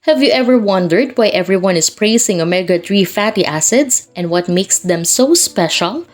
Have you ever wondered why everyone is praising omega-3 fatty acids and what makes them so special?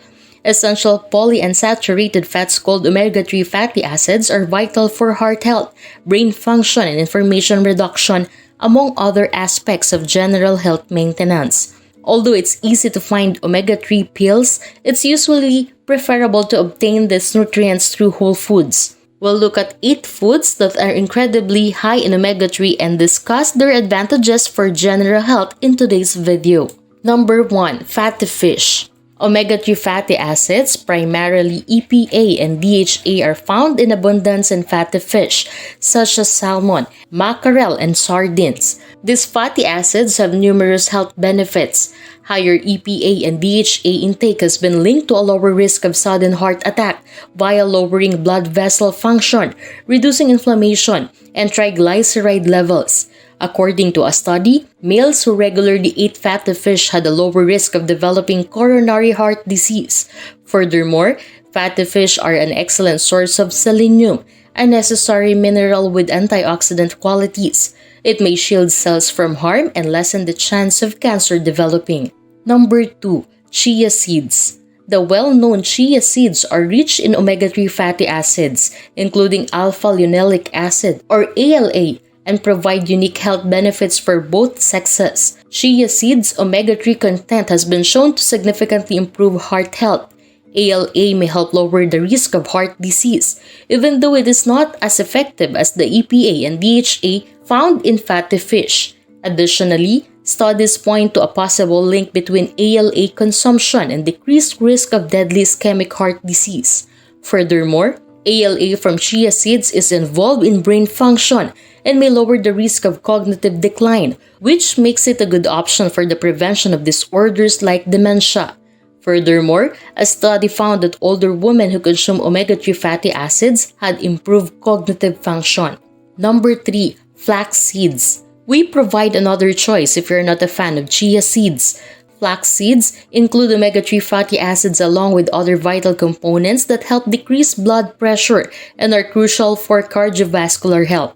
Essential polyunsaturated fats called omega-3 fatty acids are vital for heart health, brain function, and inflammation reduction, among other aspects of general health maintenance. Although it's easy to find omega-3 pills, it's usually preferable to obtain these nutrients through whole foods. We'll look at 8 foods that are incredibly high in omega-3 and discuss their advantages for general health in today's video. Number 1. Fatty fish. Omega-3 fatty acids, primarily EPA and DHA, are found in abundance in fatty fish, such as salmon, mackerel, and sardines. These fatty acids have numerous health benefits. Higher EPA and DHA intake has been linked to a lower risk of sudden heart attack via lowering blood vessel function, reducing inflammation, and triglyceride levels. According to a study, males who regularly ate fatty fish had a lower risk of developing coronary heart disease. Furthermore, fatty fish are an excellent source of selenium, a necessary mineral with antioxidant qualities. It may shield cells from harm and lessen the chance of cancer developing. Number 2. Chia seeds. The well-known chia seeds are rich in omega-3 fatty acids, including alpha-linolenic acid or ALA, and provide unique health benefits for both sexes. Chia seeds' omega-3 content has been shown to significantly improve heart health. ALA may help lower the risk of heart disease, even though it is not as effective as the EPA and DHA found in fatty fish. Additionally, studies point to a possible link between ALA consumption and decreased risk of deadly ischemic heart disease. Furthermore, ALA from chia seeds is involved in brain function and may lower the risk of cognitive decline, which makes it a good option for the prevention of disorders like dementia. Furthermore, a study found that older women who consume omega-3 fatty acids had improved cognitive function. Number 3. Flax seeds. We provide another choice if you're not a fan of chia seeds. Flax seeds include omega-3 fatty acids along with other vital components that help decrease blood pressure and are crucial for cardiovascular health.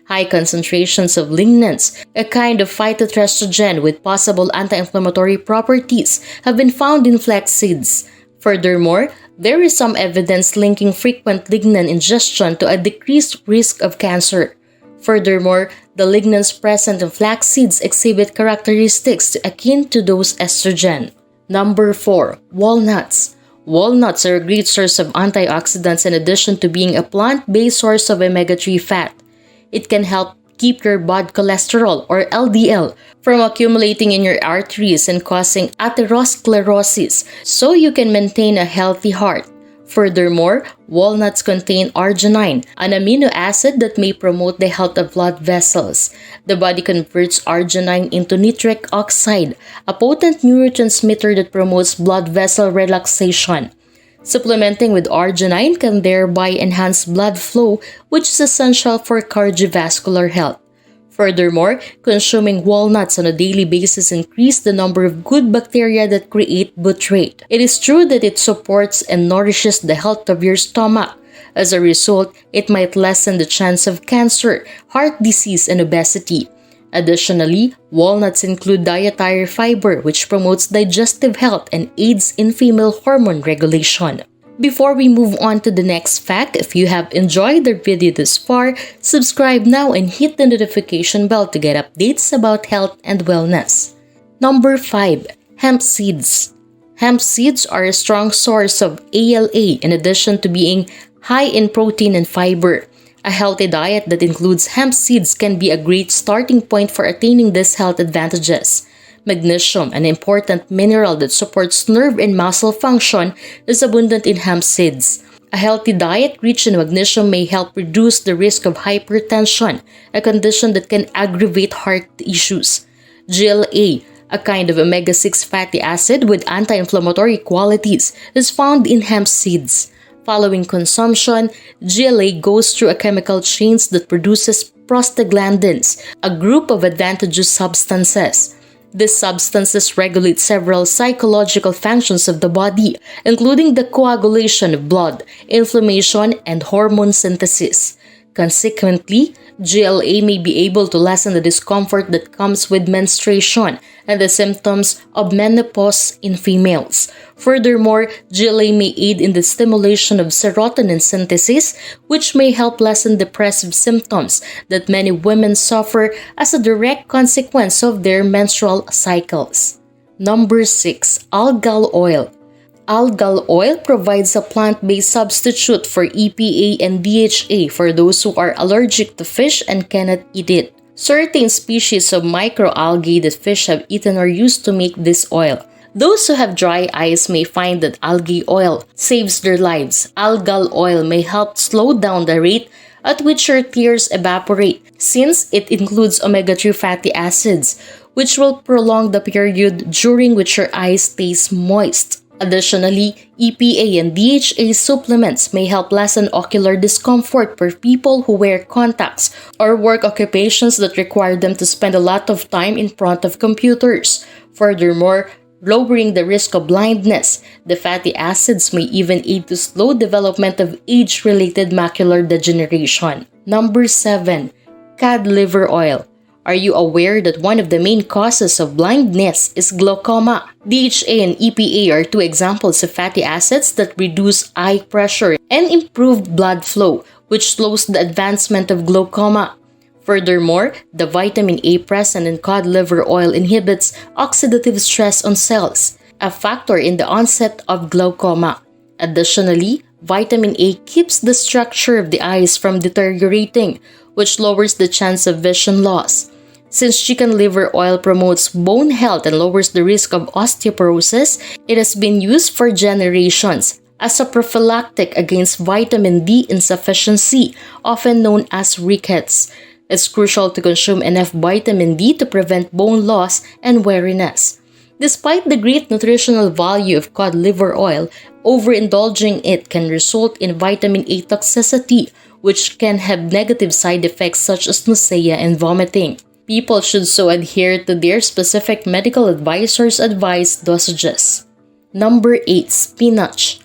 High concentrations of lignans, a kind of phytoestrogen with possible anti-inflammatory properties, have been found in flax seeds. Furthermore, there is some evidence linking frequent lignan ingestion to a decreased risk of cancer. Furthermore, the lignans present in flax seeds exhibit characteristics akin to those estrogen. Number 4. Walnuts. Walnuts are a great source of antioxidants in addition to being a plant-based source of omega-3 fat. It can help keep your bad cholesterol, or LDL, from accumulating in your arteries and causing atherosclerosis, so you can maintain a healthy heart. Furthermore, walnuts contain arginine, an amino acid that may promote the health of blood vessels. The body converts arginine into nitric oxide, a potent neurotransmitter that promotes blood vessel relaxation. Supplementing with arginine can thereby enhance blood flow, which is essential for cardiovascular health. Furthermore, consuming walnuts on a daily basis increases the number of good bacteria that create butyrate. It is true that it supports and nourishes the health of your stomach. As a result, it might lessen the chance of cancer, heart disease, and obesity. Additionally, walnuts include dietary fiber, which promotes digestive health and aids in female hormone regulation. Before we move on to the next fact, if you have enjoyed the video this far, subscribe now and hit the notification bell to get updates about health and wellness. Number 5. Hemp seeds. Hemp seeds are a strong source of ALA in addition to being high in protein and fiber. A healthy diet that includes hemp seeds can be a great starting point for attaining these health advantages. Magnesium, an important mineral that supports nerve and muscle function, is abundant in hemp seeds. A healthy diet rich in magnesium may help reduce the risk of hypertension, a condition that can aggravate heart issues. GLA, a kind of omega-6 fatty acid with anti-inflammatory qualities, is found in hemp seeds. Following consumption, GLA goes through a chemical chain that produces prostaglandins, a group of advantageous substances. These substances regulate several psychological functions of the body, including the coagulation of blood, inflammation, and hormone synthesis. Consequently, GLA may be able to lessen the discomfort that comes with menstruation and the symptoms of menopause in females. Furthermore, GLA may aid in the stimulation of serotonin synthesis, which may help lessen depressive symptoms that many women suffer as a direct consequence of their menstrual cycles. Number 6. Algal oil. Algal oil provides a plant-based substitute for EPA and DHA for those who are allergic to fish and cannot eat it. Certain species of microalgae that fish have eaten are used to make this oil. Those who have dry eyes may find that algae oil saves their lives. Algal oil may help slow down the rate at which your tears evaporate, since it includes omega-3 fatty acids, which will prolong the period during which your eyes stays moist. Additionally, EPA and DHA supplements may help lessen ocular discomfort for people who wear contacts or work occupations that require them to spend a lot of time in front of computers. Furthermore, lowering the risk of blindness, the fatty acids may even aid to slow development of age-related macular degeneration. Number 7. Cod liver oil. Are you aware that one of the main causes of blindness is glaucoma? DHA and EPA are two examples of fatty acids that reduce eye pressure and improve blood flow, which slows the advancement of glaucoma. Furthermore, the vitamin A present in cod liver oil inhibits oxidative stress on cells, a factor in the onset of glaucoma. Additionally, vitamin A keeps the structure of the eyes from deteriorating, which lowers the chance of vision loss. Since chicken liver oil promotes bone health and lowers the risk of osteoporosis, it has been used for generations as a prophylactic against vitamin D insufficiency, often known as rickets. It's crucial to consume enough vitamin D to prevent bone loss and weariness. Despite the great nutritional value of cod liver oil, overindulging it can result in vitamin A toxicity, which can have negative side effects such as nausea and vomiting. People should so adhere to their specific medical advisor's advised dosages. Number 8. Spinach.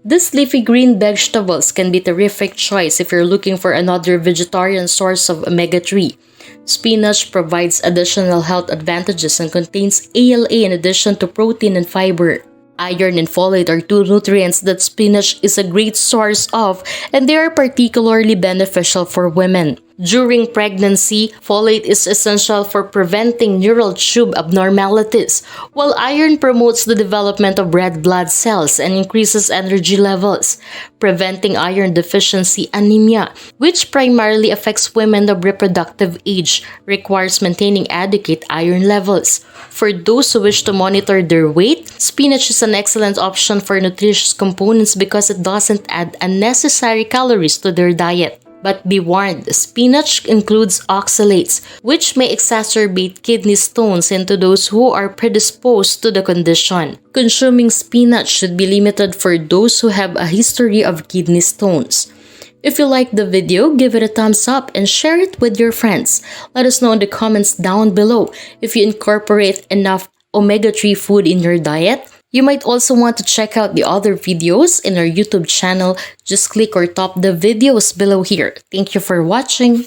These leafy green vegetables can be a terrific choice if you're looking for another vegetarian source of omega-3. Spinach provides additional health advantages and contains ALA in addition to protein and fiber. Iron and folate are two nutrients that spinach is a great source of, and they are particularly beneficial for women. During pregnancy, folate is essential for preventing neural tube abnormalities, while iron promotes the development of red blood cells and increases energy levels, preventing iron deficiency anemia, which primarily affects women of reproductive age, requires maintaining adequate iron levels. For those who wish to monitor their weight, spinach is an excellent option for nutritious components because it doesn't add unnecessary calories to their diet. But be warned, spinach includes oxalates, which may exacerbate kidney stones into those who are predisposed to the condition. Consuming spinach should be limited for those who have a history of kidney stones. If you liked the video, give it a thumbs up and share it with your friends. Let us know in the comments down below if you incorporate enough omega-3 food in your diet. You might also want to check out the other videos in our YouTube channel. Just click or tap the videos below here. Thank you for watching.